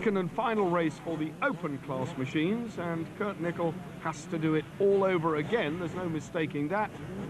second and final race for the open class machines, and Kurt Nickel has to do it all over again. There's no mistaking that.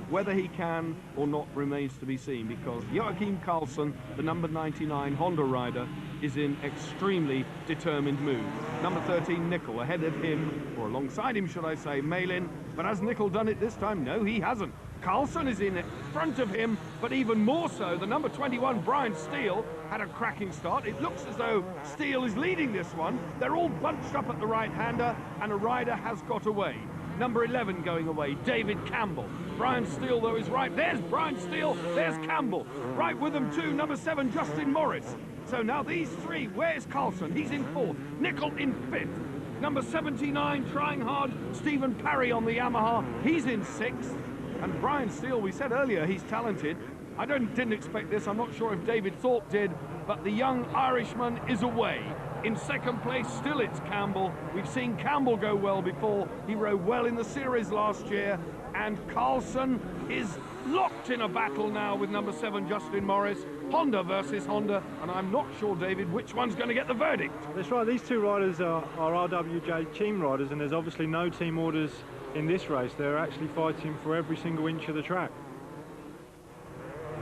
Whether he can or not remains to be seen, because Joachim Karlsson, the number 99 Honda rider, is in extremely determined mood. Number 13, Nickel, ahead of him, or alongside him, should I say, Malin. But has Nickel done it this time? No, he hasn't. Karlsson is in front of him, but even more so, the number 21, Brian Steele, had a cracking start. It looks as though Steele is leading this one. They're all bunched up at the right-hander, and a rider has got away. Number 11 going away, David Campbell. Brian Steele, though, is right. There's Brian Steele, there's Campbell. Right with them, too, number 7, Justin Morris. So now these three, where's Karlsson? He's in 4th, Nickel in 5th. Number 79, trying hard, Stephen Parry on the Yamaha, he's in 6th. And Brian Steele, we said earlier, he's talented. I didn't expect this. I'm not sure if David Thorpe did, but the young Irishman is away. In second place, still it's Campbell. We've seen Campbell go well before. He rode well in the series last year. And Karlsson is locked in a battle now with number 7, Justin Morris. Honda versus Honda, and I'm not sure, David, which one's going to get the verdict. That's right. These two riders are RWJ team riders, and there's obviously no team orders in this race. They're actually fighting for every single inch of the track.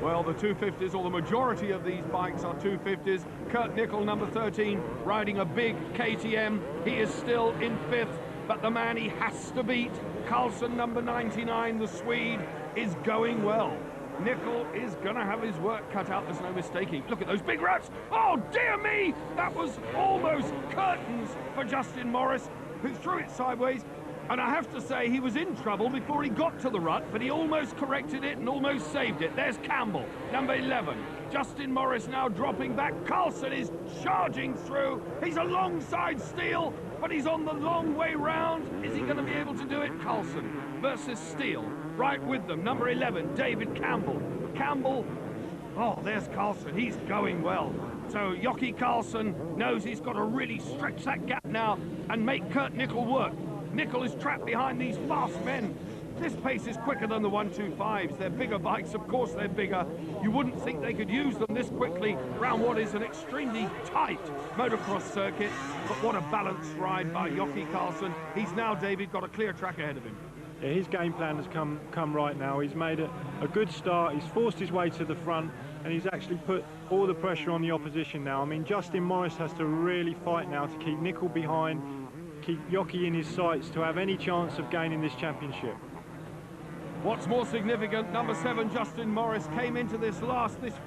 Well, the 250s, or the majority of these bikes are 250s. Kurt Nickel, number 13, riding a big KTM. He is still in 5th, but the man he has to beat, Karlsson, number 99, the Swede, is going well. Nickel is going to have his work cut out, there's no mistaking. Look at those big ruts. Oh, dear me! That was almost curtains for Justin Morris, who threw it sideways. And I have to say, he was in trouble before he got to the rut, but he almost corrected it and almost saved it. There's Campbell, number 11. Justin Morris now dropping back. Karlsson is charging through. He's alongside Steele, but he's on the long way round. Is he going to be able to do it? Karlsson versus Steele. Right with them, number 11, David Campbell. Campbell, oh, there's Karlsson. He's going well. So Joachim Karlsson knows he's got to really stretch that gap now and make Kurt Nickel work. Nickel is trapped behind these fast men. This pace is quicker than the 125s. They're bigger bikes, of course they're bigger. You wouldn't think they could use them this quickly around what is an extremely tight motocross circuit. But what a balanced ride by Joachim Karlsson. He's now, David, got a clear track ahead of him. Yeah, his game plan has come right now. He's made a good start. He's forced his way to the front, and he's actually put all the pressure on the opposition now. I mean, Justin Morris has to really fight now to keep Nickel behind, keep Jockey in his sights to have any chance of gaining this championship. What's more significant, number 7, Justin Morris, came into this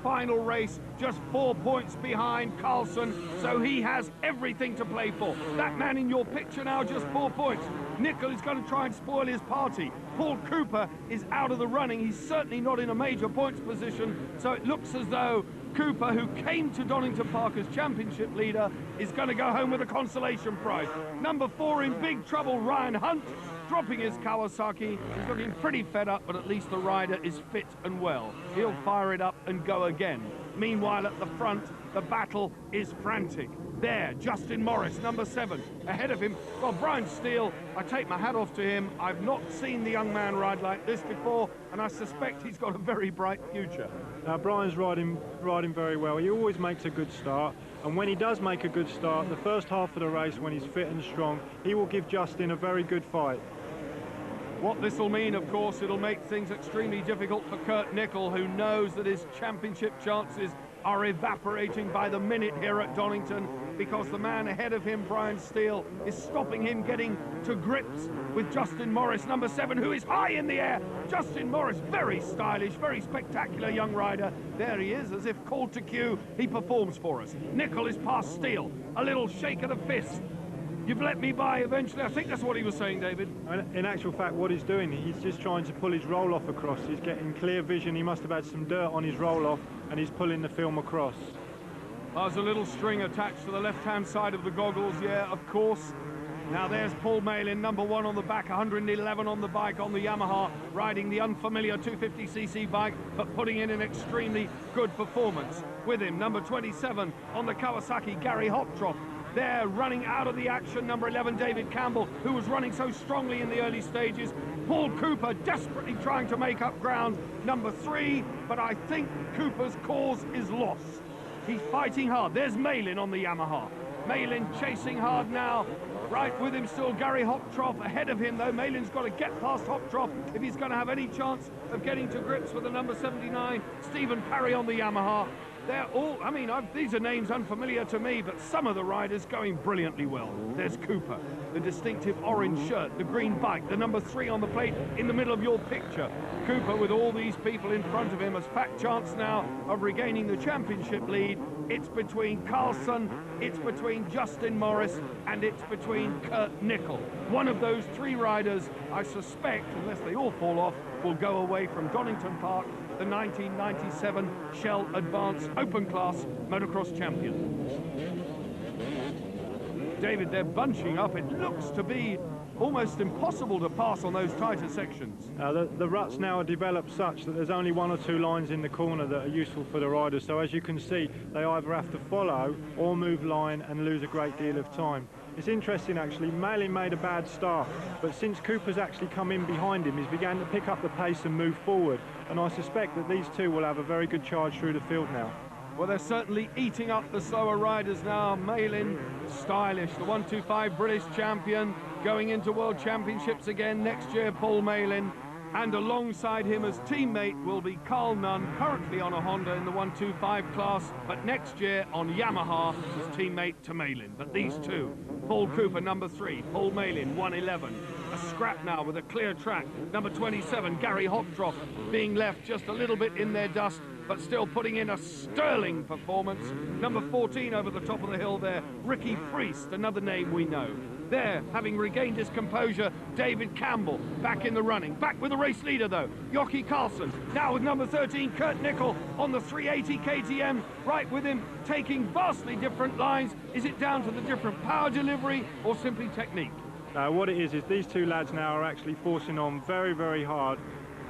final race just 4 points behind Karlsson, so he has everything to play for. That man in your picture now, just 4 points. Nickel is going to try and spoil his party. Paul Cooper is out of the running. He's certainly not in a major points position, so it looks as though Cooper, who came to Donington Park as championship leader, is going to go home with a consolation prize. Number 4 in big trouble, Ryan Hunt, dropping his Kawasaki. He's looking pretty fed up, but at least the rider is fit and well. He'll fire it up and go again. Meanwhile, at the front, the battle is frantic. There, Justin Morris, number 7, ahead of him. Well, Brian Steele, I take my hat off to him. I've not seen the young man ride like this before, and I suspect he's got a very bright future. Brian's riding very well. He always makes a good start, and when he does make a good start, the first half of the race, when he's fit and strong, he will give Justin a very good fight. What this will mean, of course, it'll make things extremely difficult for Kurt Nickel, who knows that his championship chances are evaporating by the minute here at Donington, because the man ahead of him, Brian Steele, is stopping him getting to grips with Justin Morris, number 7, who is high in the air. Justin Morris, very stylish, very spectacular young rider. There he is, as if called to cue, he performs for us. Nickel is past Steele, a little shake of the fist. You've let me by eventually. I think that's what he was saying, David. In actual fact, what he's doing, he's just trying to pull his roll-off across. He's getting clear vision. He must have had some dirt on his roll-off, and he's pulling the film across. There's a little string attached to the left-hand side of the goggles, yeah, of course. Now there's Paul Malin, number 1 on the back, 111 on the bike on the Yamaha, riding the unfamiliar 250cc bike, but putting in an extremely good performance. With him, number 27 on the Kawasaki, Gary Hoptroff. There, running out of the action, number 11, David Campbell, who was running so strongly in the early stages. Paul Cooper desperately trying to make up ground, number 3, but I think Cooper's cause is lost. He's fighting hard. There's Malin on the Yamaha. Malin chasing hard now. Right with him still Gary Hoptroff ahead of him though. Malin's got to get past Hoptroff if he's going to have any chance of getting to grips with the number 79, Stephen Parry on the Yamaha. They're all, I mean, these are names unfamiliar to me, but some of the riders going brilliantly well. There's Cooper, the distinctive orange shirt, the green bike, the number 3 on the plate in the middle of your picture. Cooper, with all these people in front of him, has fat chance now of regaining the championship lead. It's between Carlson, it's between Justin Morris, and it's between Kurt Nickel. One of those 3 riders, I suspect, unless they all fall off, will go away from Donington Park, the 1997 Shell Advance Open Class Motocross champion. David, they're bunching up. It looks to be almost impossible to pass on those tighter sections. The ruts now are developed such that there's only 1 or 2 lines in the corner that are useful for the riders. So as you can see, they either have to follow or move line and lose a great deal of time. It's interesting actually, Malin made a bad start, but since Cooper's actually come in behind him, he's began to pick up the pace and move forward. And I suspect that these 2 will have a very good charge through the field now. Well, they're certainly eating up the slower riders now. Malin, stylish, the 125 British champion, going into World Championships again next year, Paul Malin. And alongside him as teammate will be Carl Nunn, currently on a Honda in the 125 class, but next year on Yamaha as teammate to Malin. But these 2, Paul Cooper, number 3, Paul Malin, 111. A scrap now with a clear track. Number 27, Gary Hoptroff, being left just a little bit in their dust, but still putting in a sterling performance. Number 14 over the top of the hill there, Ricky Priest, another name we know. There, having regained his composure, David Campbell, back in the running. Back with the race leader, though, Jockey Carlson. Now with number 13, Kurt Nickel, on the 380 KTM. Right with him, taking vastly different lines. Is it down to the different power delivery or simply technique? What it is these 2 lads now are actually forcing on very, very hard.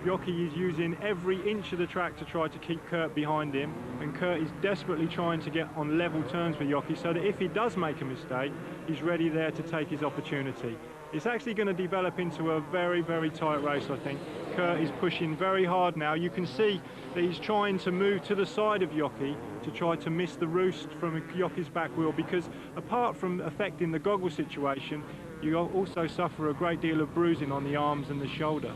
Jockey is using every inch of the track to try to keep Kurt behind him, and Kurt is desperately trying to get on level terms with Jockey so that if he does make a mistake, he's ready there to take his opportunity. It's actually going to develop into a very, very tight race, I think. Kurt is pushing very hard now. You can see that he's trying to move to the side of Jockey to try to miss the roost from Jockey's back wheel, because apart from affecting the goggle situation, you also suffer a great deal of bruising on the arms and the shoulder.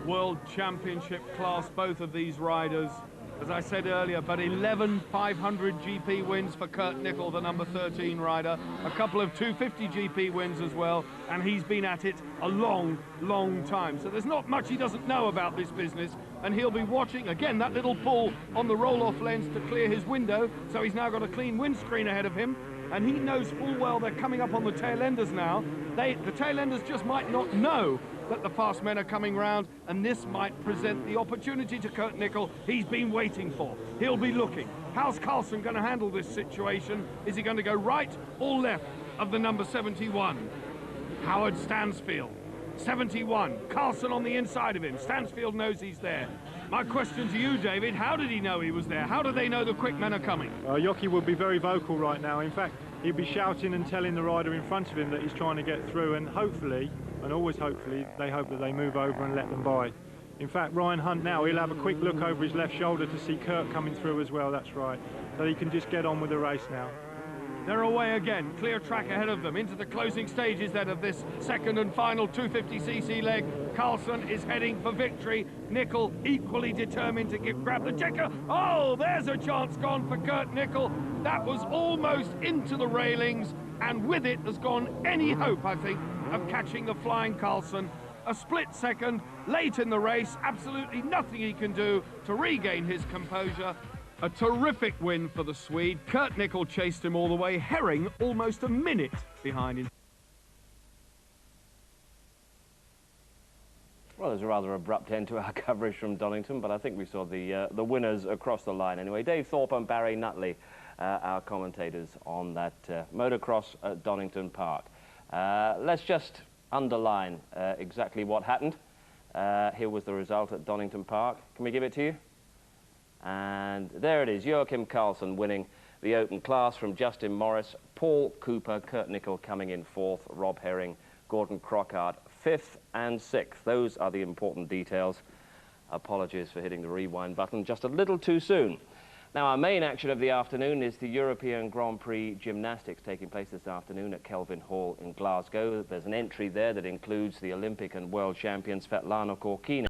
World Championship class, both of these riders. As I said earlier, but 11 500 GP wins for Kurt Nickel, the number 13 rider. A couple of 250 GP wins as well, and he's been at it a long, long time. So there's not much he doesn't know about this business, and he'll be watching, again, that little pull on the roll-off lens to clear his window, so he's now got a clean windscreen ahead of him, and he knows full well they're coming up on the tail enders now. The tail enders just might not know that the fast men are coming round, and this might present the opportunity to Kurt Nickel he's been waiting for. He'll be looking. How's Carlson going to handle this situation? Is he going to go right or left of the number 71? Howard Stansfield, 71. Carlson on the inside of him. Stansfield knows he's there. My question to you, David, how did he know he was there? How do they know the quick men are coming? Jockey will be very vocal right now. In fact, he'll be shouting and telling the rider in front of him that he's trying to get through, and hopefully, and always hopefully, they hope that they move over and let them by. In fact, Ryan Hunt now, he'll have a quick look over his left shoulder to see Kurt coming through as well, that's right. So he can just get on with the race now. They're away again, clear track ahead of them, into the closing stages then of this second and final 250cc leg. Carlson is heading for victory. Nickel equally determined to grab the checker. Oh, there's a chance gone for Kurt Nickel. That was almost into the railings, and with it has gone any hope, I think, of catching the flying Carlson. A split second, late in the race, absolutely nothing he can do to regain his composure. A terrific win for the Swede. Kurt Nickel chased him all the way. Herring almost a minute behind him. Well, there's a rather abrupt end to our coverage from Donington, but I think we saw the winners across the line anyway. Dave Thorpe and Barry Nutley, our commentators on that motocross at Donington Park. Let's just underline exactly what happened. Here was the result at Donington Park. Can we give it to you? And there it is, Joachim Carlson winning the open class from Justin Morris, Paul Cooper, Kurt Nickel coming in 4th, Rob Herring, Gordon Crockart 5th and 6th. Those are the important details. Apologies for hitting the rewind button just a little too soon. Now, our main action of the afternoon is the European Grand Prix Gymnastics taking place this afternoon at Kelvin Hall in Glasgow. There's an entry there that includes the Olympic and world champions Svetlana Korkina